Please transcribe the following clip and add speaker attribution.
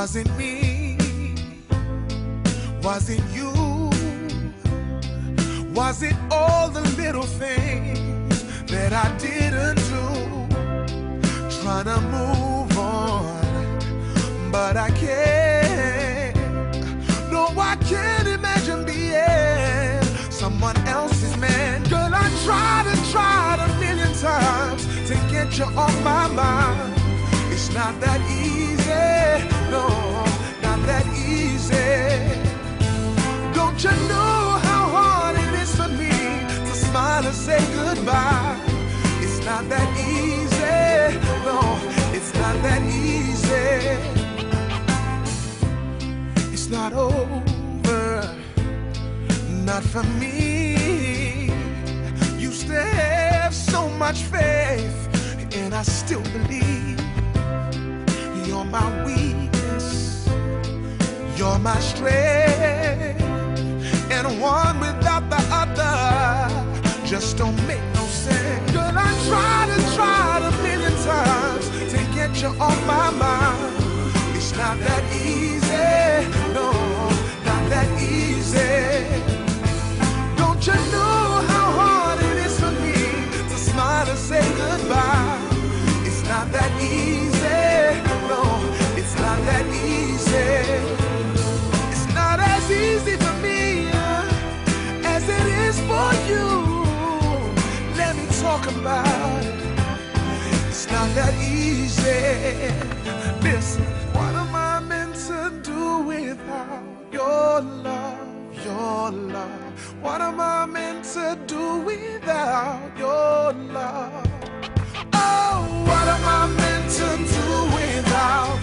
Speaker 1: Was it me? Was it you? Was it all the little things that I didn't do? Trying to move on, but I can't. No, I can't imagine being someone else's man. Girl, I tried a million times to get you off my mind. It's not that easy, no, not that easy. Don't you know how hard it is for me to smile and say goodbye? It's not that easy, no, it's not that easy. It's not over, not for me. Used to have so much faith, and I still believe. You're my weakness, you're my strength, and one without the other just don't make no sense. Girl, I tried a million times to get you off my mind. It's not that easy, no, not that easy. Don't you know how hard it is for me to smile and say goodbye? It's not that easy. No, it's not that easy. It's not as easy for me as it is for you. Let me talk about it. It's not that easy. Listen, what am I meant to do without your love, your love? What am I meant to do without your love? Oh, what am I meant to do without